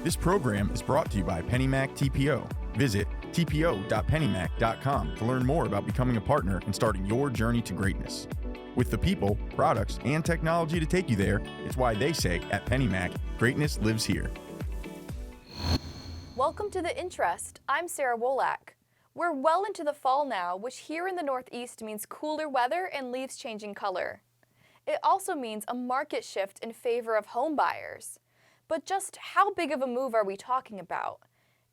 This program is brought to you by PennyMac TPO. Visit tpo.pennymac.com to learn more about becoming a partner and starting your journey to greatness. With the people, products, and technology to take you there, it's why they say at PennyMac, greatness lives here. Welcome to The Interest. I'm Sarah Wolak. We're well into the fall now, which here in the Northeast means cooler weather and leaves changing color. It also means a market shift in favor of home buyers. But just how big of a move are we talking about?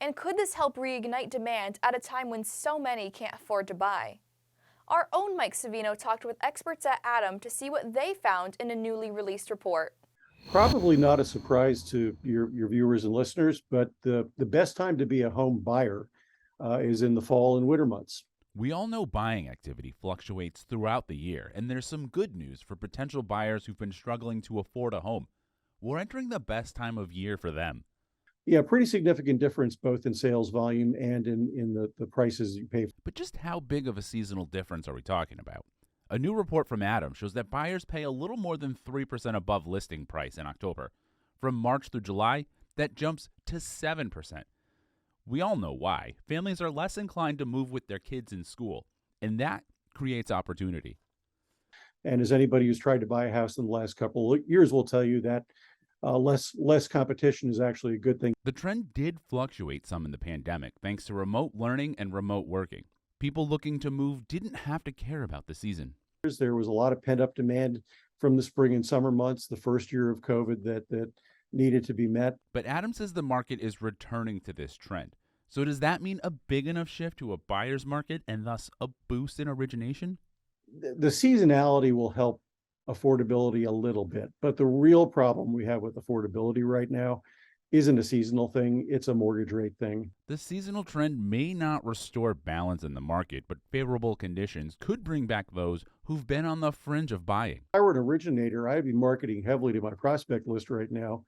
And could this help reignite demand at a time when so many can't afford to buy? Our own Mike Savino talked with experts at Adam to see what they found in a newly released report. Probably not a surprise to your viewers and listeners, but the best time to be a home buyer is in the fall and winter months. We all know buying activity fluctuates throughout the year, and there's some good news for potential buyers who've been struggling to afford a home. We're entering the best time of year for them. Yeah, pretty significant difference both in sales volume and in the prices you pay. But just how big of a seasonal difference are we talking about? A new report from Adam shows that buyers pay a little more than 3% above listing price in October. From March through July, that jumps to 7%. We all know why. Families are less inclined to move with their kids in school, and that creates opportunity. And as anybody who's tried to buy a house in the last couple of years will tell you that less competition is actually a good thing. The trend did fluctuate some in the pandemic thanks to remote learning and remote working. People looking to move didn't have to care about the season. There was a lot of pent-up demand from the spring and summer months, the first year of COVID that needed to be met. But Adam says the market is returning to this trend. So does that mean a big enough shift to a buyer's market and thus a boost in origination? The seasonality will help affordability a little bit, but the real problem we have with affordability right now isn't a seasonal thing, it's a mortgage rate thing. The seasonal trend may not restore balance in the market, but favorable conditions could bring back those who've been on the fringe of buying. If I were an originator, I'd be marketing heavily to my prospect list right now,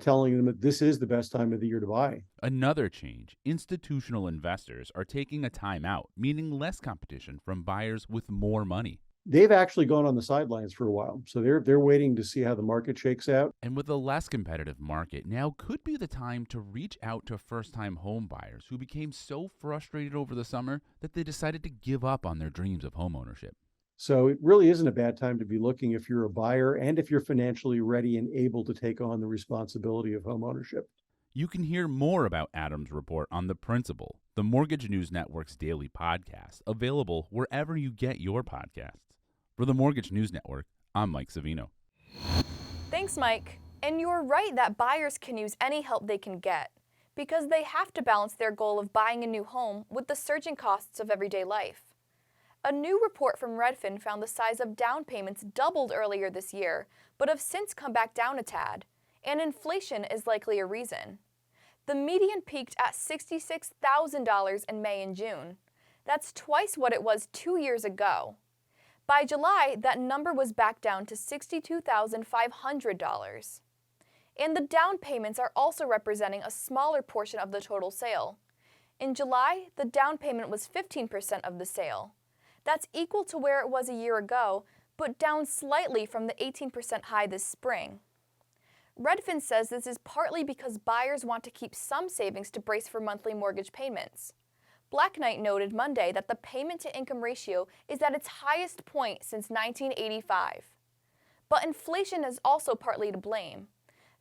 telling them that this is the best time of the year to buy. Another change, institutional investors are taking a time out, meaning less competition from buyers with more money. They've actually gone on the sidelines for a while, so they're waiting to see how the market shakes out. And with a less competitive market, now could be the time to reach out to first-time home buyers who became so frustrated over the summer that they decided to give up on their dreams of homeownership. So it really isn't a bad time to be looking if you're a buyer and if you're financially ready and able to take on the responsibility of homeownership. You can hear more about Adam's report on The Principal, the Mortgage News Network's daily podcast, available wherever you get your podcasts. For the Mortgage News Network, I'm Mike Savino. Thanks, Mike. And you're right that buyers can use any help they can get because they have to balance their goal of buying a new home with the surging costs of everyday life. A new report from Redfin found the size of down payments doubled earlier this year, but have since come back down a tad, and inflation is likely a reason. The median peaked at $66,000 in May and June. That's twice what it was 2 years ago. By July, that number was back down to $62,500. And the down payments are also representing a smaller portion of the total sale. In July, the down payment was 15% of the sale. That's equal to where it was a year ago, but down slightly from the 18% high this spring. Redfin says this is partly because buyers want to keep some savings to brace for monthly mortgage payments. Black Knight noted Monday that the payment-to-income ratio is at its highest point since 1985. But inflation is also partly to blame.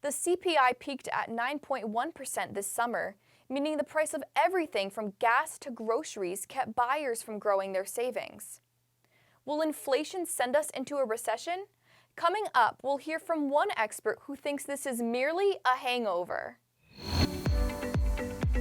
The CPI peaked at 9.1% this summer, meaning the price of everything from gas to groceries kept buyers from growing their savings. Will inflation send us into a recession? Coming up, we'll hear from one expert who thinks this is merely a hangover.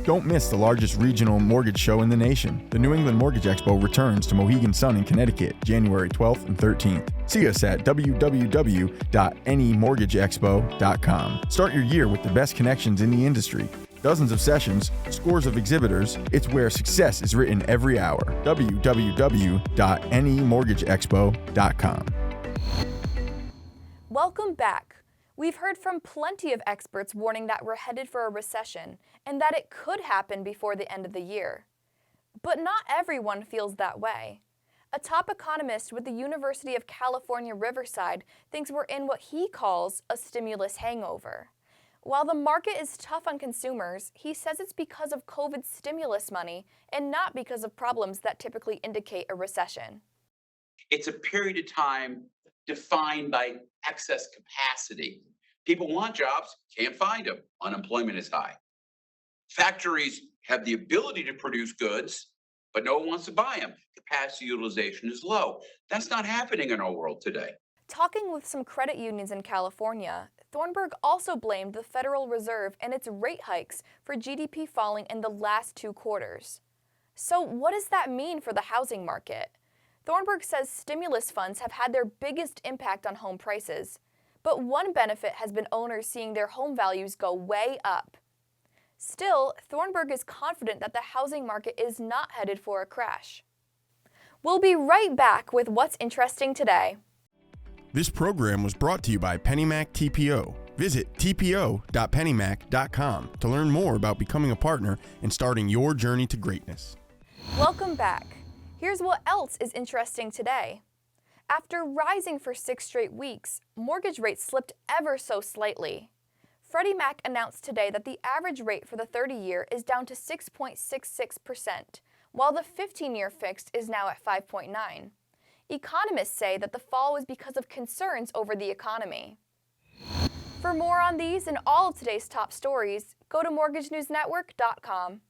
Don't miss the largest regional mortgage show in the nation. The New England Mortgage Expo returns to Mohegan Sun in Connecticut, January 12th and 13th. See us at www.anymortgageexpo.com. Start your year with the best connections in the industry. Dozens of sessions, scores of exhibitors. It's where success is written every hour. www.anymortgageexpo.com. Welcome back. We've heard from plenty of experts warning that we're headed for a recession and that it could happen before the end of the year. But not everyone feels that way. A top economist with the University of California, Riverside thinks we're in what he calls a stimulus hangover. While the market is tough on consumers, he says it's because of COVID stimulus money and not because of problems that typically indicate a recession. It's a period of time defined by excess capacity. People want jobs, can't find them. Unemployment is high. Factories have the ability to produce goods, but no one wants to buy them. Capacity utilization is low. That's not happening in our world today. Talking with some credit unions in California, Thornburg also blamed the Federal Reserve and its rate hikes for GDP falling in the last 2 quarters. So what does that mean for the housing market? Thornburg says stimulus funds have had their biggest impact on home prices, but one benefit has been owners seeing their home values go way up. Still, Thornburg is confident that the housing market is not headed for a crash. We'll be right back with what's interesting today. This program was brought to you by PennyMac TPO. Visit tpo.pennymac.com to learn more about becoming a partner and starting your journey to greatness. Welcome back. Here's what else is interesting today. After rising for 6 straight weeks, mortgage rates slipped ever so slightly. Freddie Mac announced today that the average rate for the 30-year is down to 6.66%, while the 15-year fixed is now at 5.9%. Economists say that the fall was because of concerns over the economy. For more on these and all of today's top stories, go to mortgagenewsnetwork.com.